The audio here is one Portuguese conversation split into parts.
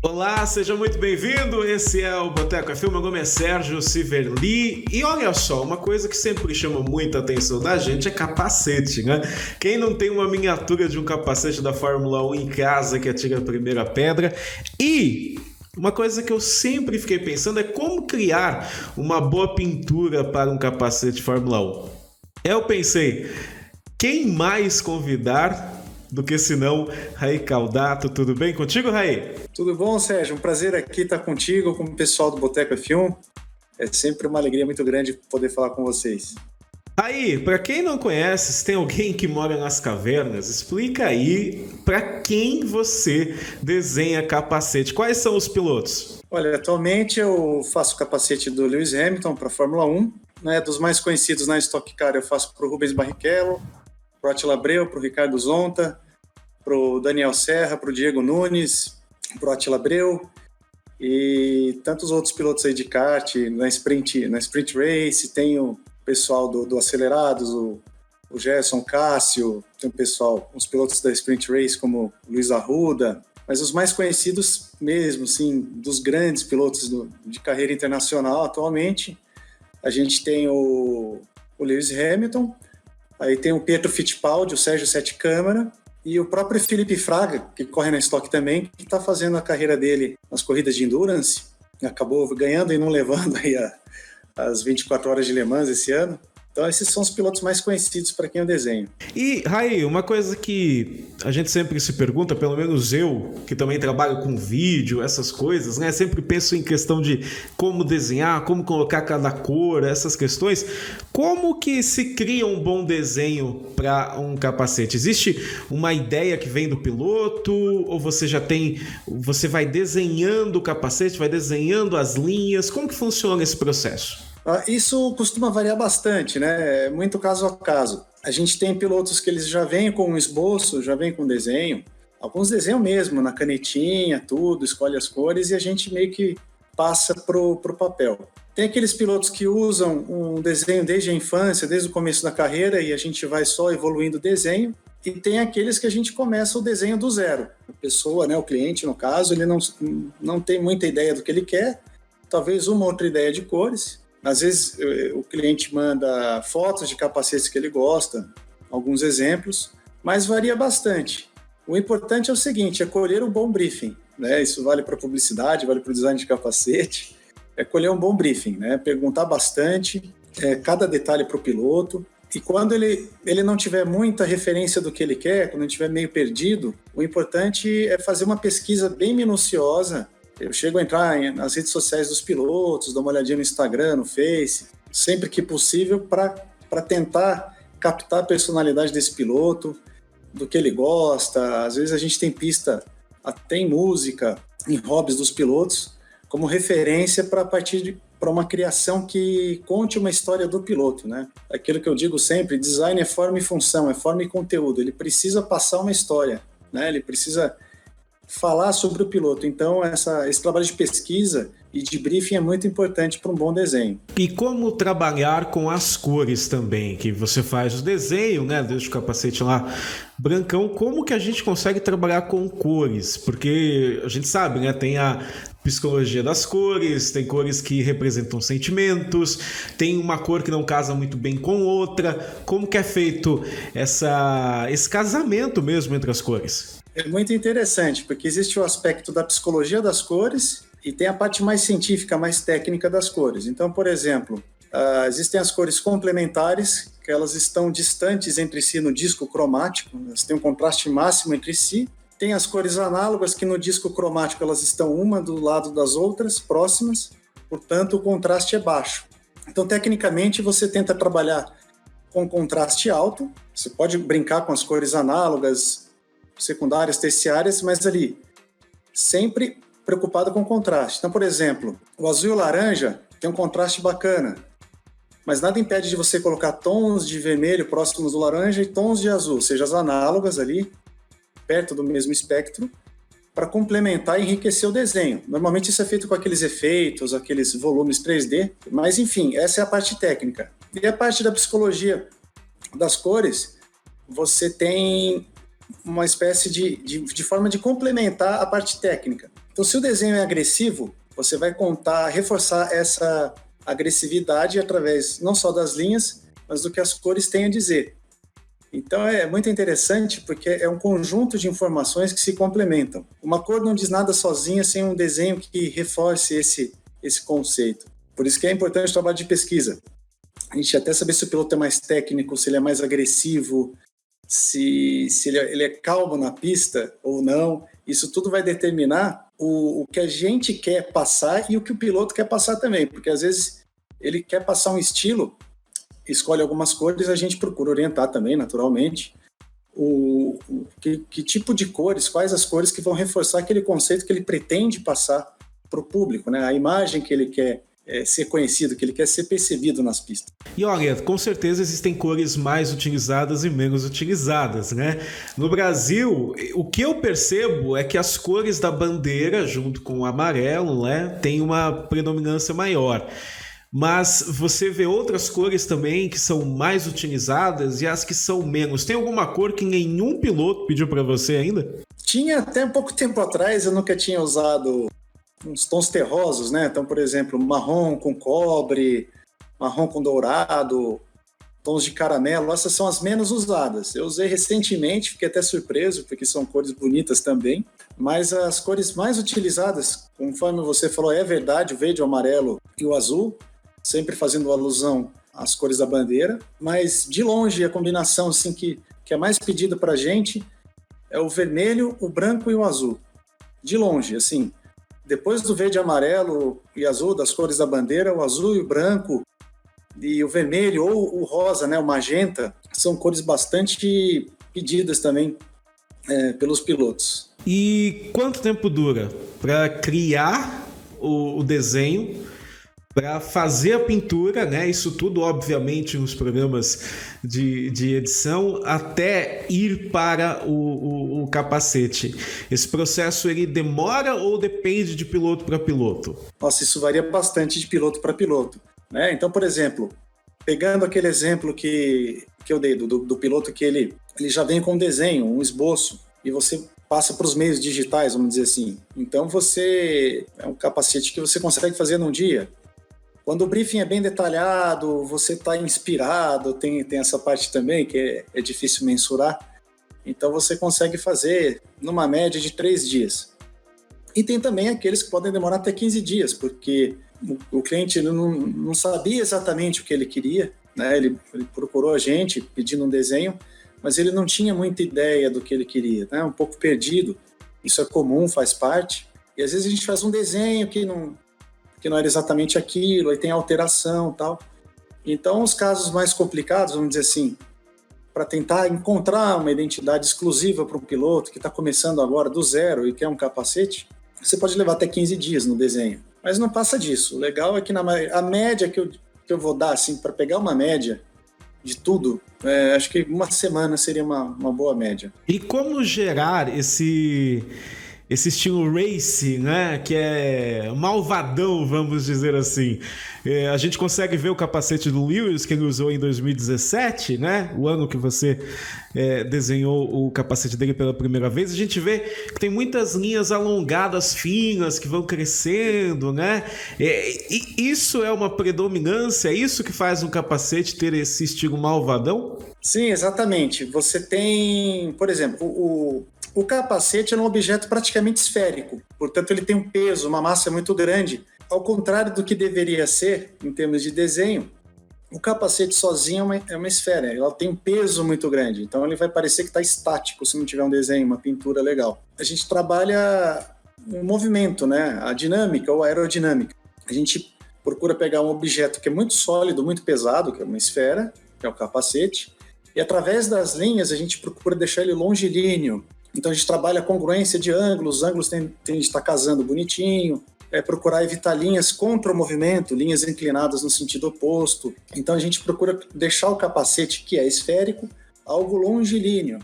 Olá, seja muito bem-vindo. Esse é o Boteco F1. Meu nome é Sérgio Civerli. E olha só, uma coisa que sempre chama muita atenção da gente é capacete, né? Quem não tem uma miniatura de um capacete da Fórmula 1 em casa que atira a primeira pedra? E uma coisa que eu sempre fiquei pensando é como criar uma boa pintura para um capacete Fórmula 1. Eu pensei, quem mais convidar do que senão Raí Caldato? Tudo bem contigo, Raí? Tudo bom, Sérgio? Um prazer aqui estar contigo, com o pessoal do Boteco F1. É sempre uma alegria muito grande poder falar com vocês. Aí, para quem não conhece, se tem alguém que mora nas cavernas, explica aí para quem você desenha capacete. Quais são os pilotos? Olha, atualmente eu faço o capacete do Lewis Hamilton para a Fórmula 1. Né? Dos mais conhecidos na Stock Car eu faço para o Rubens Barrichello, para o Attila Abreu, para o Ricardo Zonta, para o Daniel Serra, para o Diego Nunes, para o Attila Abreu e tantos outros pilotos aí de kart. Na Sprint Race tem o pessoal do Acelerados, o Gerson Cássio, tem o pessoal, os pilotos da Sprint Race como o Luiz Arruda, mas os mais conhecidos mesmo, sim, dos grandes pilotos de carreira internacional atualmente, a gente tem o Lewis Hamilton, aí tem o Pietro Fittipaldi, o Sérgio Sete Câmara, e o próprio Felipe Fraga, que corre na Stock também, que está fazendo a carreira dele nas corridas de endurance, acabou ganhando e não levando aí as 24 horas de Le Mans esse ano. Então esses são os pilotos mais conhecidos para quem eu desenho. E, Raí, uma coisa que a gente sempre se pergunta, pelo menos eu, que também trabalho com vídeo, essas coisas, né? Sempre penso em questão de como desenhar, como colocar cada cor, essas questões. Como que se cria um bom desenho para um capacete? Existe uma ideia que vem do piloto? Ou você vai desenhando o capacete, vai desenhando as linhas? Como que funciona esse processo? Isso costuma variar bastante, né? É muito caso a caso. A gente tem pilotos que eles já vêm com um esboço, já vêm com desenho. Alguns desenham mesmo, na canetinha, tudo, escolhe as cores e a gente meio que passa pro papel. Tem aqueles pilotos que usam um desenho desde a infância, desde o começo da carreira, e a gente vai só evoluindo o desenho. E tem aqueles que a gente começa o desenho do zero. A pessoa, né, o cliente no caso, ele não tem muita ideia do que ele quer, talvez uma outra ideia de cores. Às vezes o cliente manda fotos de capacetes que ele gosta, alguns exemplos, mas varia bastante. O importante é o seguinte, é colher um bom briefing, né? Isso vale para publicidade, vale para o design de capacete, é colher um bom briefing, né? Perguntar bastante, cada detalhe para o piloto, e quando ele não tiver muita referência do que ele quer, quando ele estiver meio perdido, o importante é fazer uma pesquisa bem minuciosa. Eu chego a entrar nas redes sociais dos pilotos, dar uma olhadinha no Instagram, no Face, sempre que possível, para tentar captar a personalidade desse piloto, do que ele gosta. Às vezes a gente tem pista, até em música, em hobbies dos pilotos, como referência para uma criação que conte uma história do piloto, né? Aquilo que eu digo sempre, design é forma e função, é forma e conteúdo. Ele precisa passar uma história, né? Ele precisa falar sobre o piloto. Então, esse trabalho de pesquisa e de briefing é muito importante para um bom desenho. E como trabalhar com as cores também, que você faz o desenho, né, desde o capacete lá brancão, como que a gente consegue trabalhar com cores? Porque a gente sabe, né, tem a psicologia das cores, tem cores que representam sentimentos, tem uma cor que não casa muito bem com outra. Como que é feito esse casamento mesmo entre as cores? É muito interessante, porque existe o aspecto da psicologia das cores e tem a parte mais científica, mais técnica das cores. Então, por exemplo, existem as cores complementares, que elas estão distantes entre si no disco cromático, elas têm um contraste máximo entre si. Tem as cores análogas, que no disco cromático elas estão uma do lado das outras, próximas, portanto o contraste é baixo. Então, tecnicamente, você tenta trabalhar com contraste alto, você pode brincar com as cores análogas, secundárias, terciárias, mas ali sempre preocupado com contraste. Então, por exemplo, o azul e o laranja tem um contraste bacana, mas nada impede de você colocar tons de vermelho próximos do laranja e tons de azul, seja as análogas ali, perto do mesmo espectro, para complementar e enriquecer o desenho. Normalmente isso é feito com aqueles efeitos, aqueles volumes 3D, mas enfim, essa é a parte técnica. E a parte da psicologia das cores, você tem uma espécie de forma de complementar a parte técnica. Então, se o desenho é agressivo, você vai reforçar essa agressividade através não só das linhas, mas do que as cores têm a dizer. Então é muito interessante porque é um conjunto de informações que se complementam. Uma cor não diz nada sozinha sem um desenho que reforce esse conceito. Por isso que é importante o trabalho de pesquisa. A gente até saber se o piloto é mais técnico, se ele é mais agressivo, se ele é calmo na pista ou não. Isso tudo vai determinar o que a gente quer passar e o que o piloto quer passar também, porque às vezes ele quer passar um estilo, escolhe algumas cores, a gente procura orientar também, naturalmente, que tipo de cores, quais as cores que vão reforçar aquele conceito que ele pretende passar para o público, né? A imagem que ele quer ser conhecido, que ele quer ser percebido nas pistas. E olha, com certeza existem cores mais utilizadas e menos utilizadas, né? No Brasil, o que eu percebo é que as cores da bandeira, junto com o amarelo, né, tem uma predominância maior. Mas você vê outras cores também que são mais utilizadas e as que são menos. Tem alguma cor que nenhum piloto pediu para você ainda? Tinha até pouco tempo atrás, eu nunca tinha usado uns tons terrosos, né? Então, por exemplo, marrom com cobre, marrom com dourado, tons de caramelo, essas são as menos usadas. Eu usei recentemente, fiquei até surpreso, porque são cores bonitas também, mas as cores mais utilizadas, conforme você falou, é verdade, o verde, o amarelo e o azul, sempre fazendo alusão às cores da bandeira, mas de longe a combinação assim, que é mais pedida para a gente é o vermelho, o branco e o azul. De longe, assim, depois do verde, amarelo e azul, das cores da bandeira, o azul e o branco e o vermelho ou o rosa, né, o magenta, são cores bastante pedidas também pelos pilotos. E quanto tempo dura para criar o desenho, para fazer a pintura, né? Isso tudo, obviamente, nos programas de edição, até ir para o capacete. Esse processo, ele demora ou depende de piloto para piloto? Nossa, isso varia bastante de piloto para piloto, né? Então, por exemplo, pegando aquele exemplo que eu dei do piloto que ele já vem com um desenho, um esboço, e você passa para os meios digitais, vamos dizer assim. Então, é um capacete que você consegue fazer num dia. Quando o briefing é bem detalhado, você está inspirado, tem essa parte também que é difícil mensurar, então você consegue fazer numa média de 3 dias. E tem também aqueles que podem demorar até 15 dias, porque o cliente não sabia exatamente o que ele queria, né? Ele procurou a gente pedindo um desenho, mas ele não tinha muita ideia do que ele queria, né? Um pouco perdido. Isso é comum, faz parte. E às vezes a gente faz um desenho que não era exatamente aquilo, aí tem alteração e tal. Então, os casos mais complicados, vamos dizer assim, para tentar encontrar uma identidade exclusiva para um piloto que está começando agora do zero e quer um capacete, você pode levar até 15 dias no desenho. Mas não passa disso. O legal é que a média que eu vou dar, assim, para pegar uma média de tudo, acho que uma semana seria uma boa média. E como gerar esse estilo race, né, que é malvadão, vamos dizer assim. A gente consegue ver o capacete do Lewis, que ele usou em 2017, né, o ano que você desenhou o capacete dele pela primeira vez. A gente vê que tem muitas linhas alongadas, finas, que vão crescendo, né, e isso é uma predominância, é isso que faz um capacete ter esse estilo malvadão? Sim, exatamente. Você tem, por exemplo, o capacete é um objeto praticamente esférico, portanto ele tem um peso, uma massa muito grande. Ao contrário do que deveria ser, em termos de desenho, o capacete sozinho é uma esfera, ela tem um peso muito grande, então ele vai parecer que está estático se não tiver um desenho, uma pintura legal. A gente trabalha o movimento, né? A dinâmica ou a aerodinâmica. A gente procura pegar um objeto que é muito sólido, muito pesado, que é uma esfera, que é o capacete, e através das linhas a gente procura deixar ele longilíneo. Então a gente trabalha a congruência de ângulos, os ângulos tem de estar casando bonitinho, procurar evitar linhas contra o movimento, linhas inclinadas no sentido oposto. Então a gente procura deixar o capacete, que é esférico, algo longilíneo.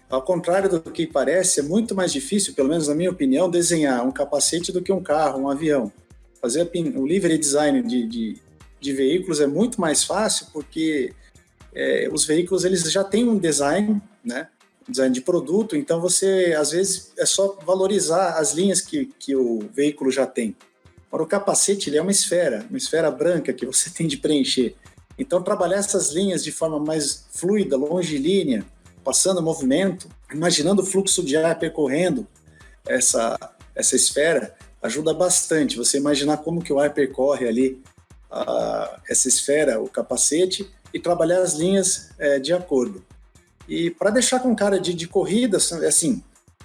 Ao contrário do que parece, é muito mais difícil, pelo menos na minha opinião, desenhar um capacete do que um carro, um avião. Fazer o livery design de veículos é muito mais fácil porque os veículos eles já têm um design, né? design de produto, então você, às vezes, é só valorizar as linhas que o veículo já tem. Agora, o capacete ele é uma esfera branca que você tem de preencher. Então, trabalhar essas linhas de forma mais fluida, longilínea, passando movimento, imaginando o fluxo de ar percorrendo essa esfera, ajuda bastante. Você imaginar como que o ar percorre ali essa esfera, o capacete, e trabalhar as linhas de acordo. E para deixar com cara de corrida, assim,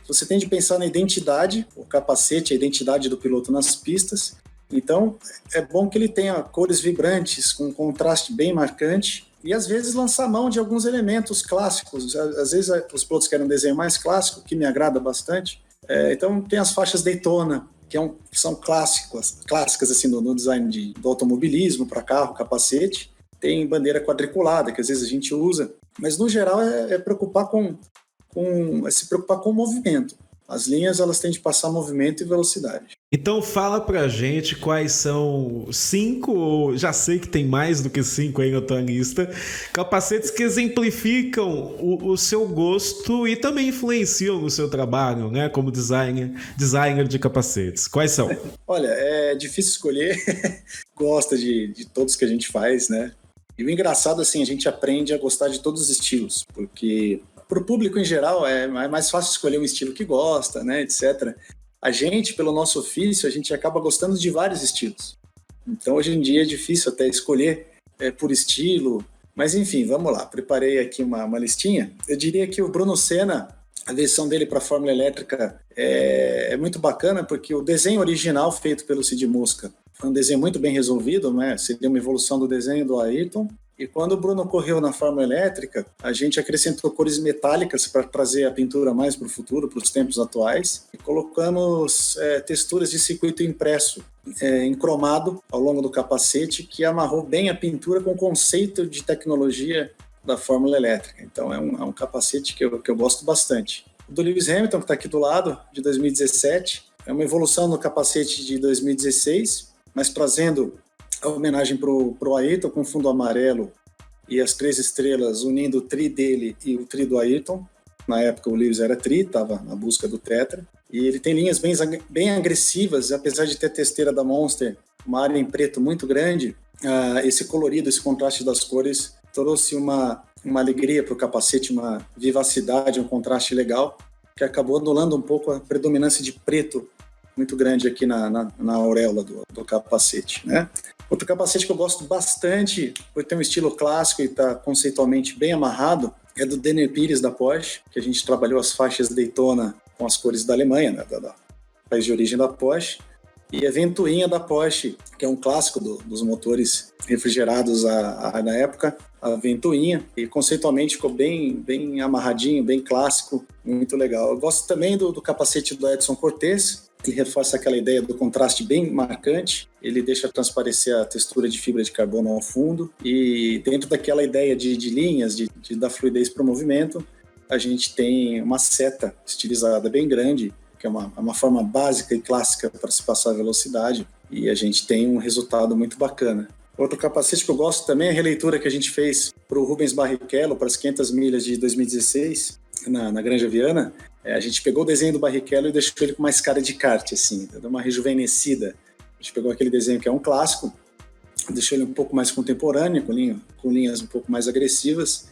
você tem de pensar na identidade, o capacete, a identidade do piloto nas pistas. Então, é bom que ele tenha cores vibrantes, com um contraste bem marcante, e às vezes lançar mão de alguns elementos clássicos. Às vezes os pilotos querem um desenho mais clássico, que me agrada bastante. Então, tem as faixas Daytona, que são clássicas assim, no design do automobilismo, para carro, capacete. Tem bandeira quadriculada, que às vezes a gente usa, mas no geral é se preocupar com o movimento. As linhas, elas têm de passar movimento e velocidade. Então fala pra gente quais são 5, ou já sei que tem mais do que 5 aí na tua lista, capacetes que exemplificam o seu gosto e também influenciam no seu trabalho, né, como designer de capacetes. Quais são? Olha, é difícil escolher, gosta de todos que a gente faz, né? E o engraçado, assim, a gente aprende a gostar de todos os estilos, porque para o público em geral é mais fácil escolher um estilo que gosta, né, etc. A gente, pelo nosso ofício, a gente acaba gostando de vários estilos. Então, hoje em dia é difícil até escolher por estilo, mas enfim, vamos lá. Preparei aqui uma listinha. Eu diria que o Bruno Senna, a versão dele para a Fórmula Elétrica é muito bacana, porque o desenho original feito pelo Cid Mosca foi um desenho muito bem resolvido, né? Seria uma evolução do desenho do Ayrton. E quando o Bruno correu na Fórmula Elétrica, a gente acrescentou cores metálicas para trazer a pintura mais para o futuro, para os tempos atuais, e colocamos texturas de circuito impresso em cromado ao longo do capacete, que amarrou bem a pintura com o conceito de tecnologia da Fórmula Elétrica. Então é um capacete que eu gosto bastante. O do Lewis Hamilton, que está aqui do lado, de 2017, é uma evolução do capacete de 2016, mas trazendo a homenagem para o Ayrton, com fundo amarelo e as 3 estrelas unindo o tri dele e o tri do Ayrton. Na época o Lewis era tri, estava na busca do tetra. E ele tem linhas bem agressivas, apesar de ter testeira da Monster, uma área em preto muito grande. Esse colorido, esse contraste das cores trouxe uma alegria para o capacete, uma vivacidade, um contraste legal, que acabou anulando um pouco a predominância de preto muito grande aqui na auréola do capacete, né? Outro capacete que eu gosto bastante, por ter um estilo clássico e está conceitualmente bem amarrado, é do Denner Pires, da Porsche, que a gente trabalhou as faixas Daytona com as cores da Alemanha, né, do país de origem da Porsche, e a ventoinha da Porsche, que é um clássico dos motores refrigerados na época, a ventoinha, e conceitualmente ficou bem amarradinho, bem clássico, muito legal. Eu gosto também do capacete do Edson Cortés, que reforça aquela ideia do contraste bem marcante. Ele deixa transparecer a textura de fibra de carbono ao fundo, e dentro daquela ideia de linhas, de dar fluidez para o movimento, a gente tem uma seta estilizada bem grande, que é uma forma básica e clássica para se passar a velocidade, e a gente tem um resultado muito bacana. Outro capacete que eu gosto também é a releitura que a gente fez para o Rubens Barrichello, para as 500 milhas de 2016, na Granja Viana. A gente pegou o desenho do Barrichello e deixou ele com mais cara de kart, assim, deu uma rejuvenescida. A gente pegou aquele desenho que é um clássico, deixou ele um pouco mais contemporâneo, com linhas um pouco mais agressivas.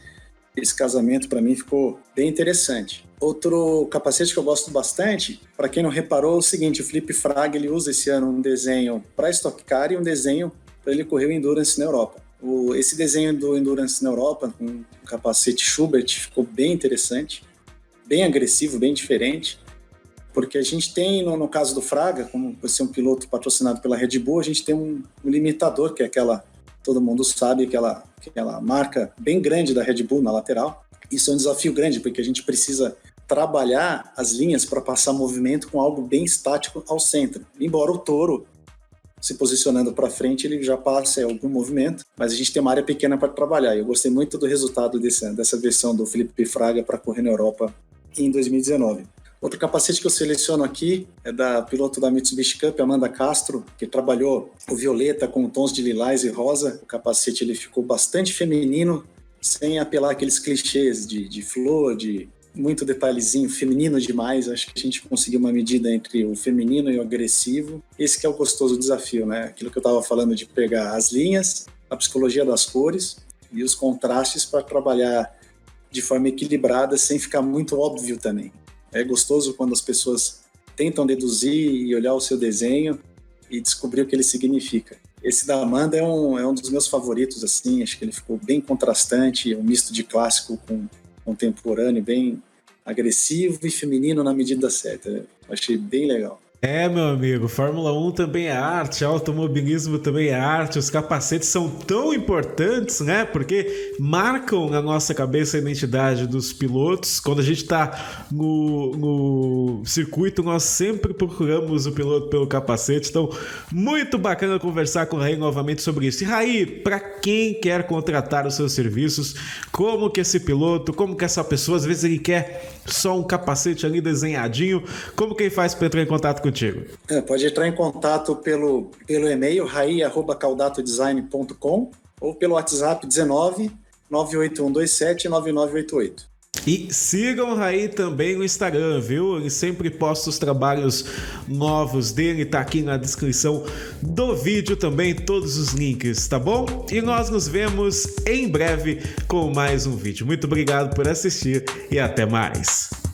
Esse casamento, para mim, ficou bem interessante. Outro capacete que eu gosto bastante, para quem não reparou, é o seguinte: o Felipe Fraga, ele usa esse ano um desenho para Stock Car e um desenho para ele correr o Endurance na Europa. Esse desenho do Endurance na Europa, com o capacete Schubert, ficou bem interessante, bem agressivo, bem diferente, porque a gente tem, no caso do Fraga, como por ser um piloto patrocinado pela Red Bull, a gente tem um limitador, que é aquela, todo mundo sabe, aquela marca bem grande da Red Bull na lateral. Isso é um desafio grande, porque a gente precisa trabalhar as linhas para passar movimento com algo bem estático ao centro. Embora o Toro, se posicionando para frente, ele já passa algum movimento, mas a gente tem uma área pequena para trabalhar. Eu gostei muito do resultado dessa versão do Felipe Fraga para correr na Europa em 2019. Outro capacete que eu seleciono aqui é da piloto da Mitsubishi Cup, Amanda Castro, que trabalhou o violeta com tons de lilás e rosa. O capacete ele ficou bastante feminino, sem apelar aqueles clichês de flor, de muito detalhezinho, feminino demais. Acho que a gente conseguiu uma medida entre o feminino e o agressivo. Esse que é o gostoso desafio, né? Aquilo que eu estava falando de pegar as linhas, a psicologia das cores e os contrastes para trabalhar de forma equilibrada, sem ficar muito óbvio também. É gostoso quando as pessoas tentam deduzir e olhar o seu desenho e descobrir o que ele significa. Esse da Amanda é um dos meus favoritos, assim, acho que ele ficou bem contrastante, um misto de clássico com contemporâneo, bem agressivo e feminino na medida certa. Eu achei bem legal. Meu amigo, Fórmula 1 também é arte, automobilismo também é arte, os capacetes são tão importantes, né? Porque marcam na nossa cabeça a identidade dos pilotos. Quando a gente tá no circuito, nós sempre procuramos o piloto pelo capacete. Então, muito bacana conversar com o Raí novamente sobre isso. E Raí, para quem quer contratar os seus serviços, como que esse piloto, como que essa pessoa, às vezes ele quer só um capacete ali desenhadinho, como que ele faz para entrar em contato contigo? Pode entrar em contato pelo e-mail rai@caudatodesign.com ou pelo WhatsApp 19 98127 9988. E sigam o Raí também no Instagram, viu? Ele sempre posta os trabalhos novos dele, tá aqui na descrição do vídeo também, todos os links, tá bom? E nós nos vemos em breve com mais um vídeo. Muito obrigado por assistir e até mais!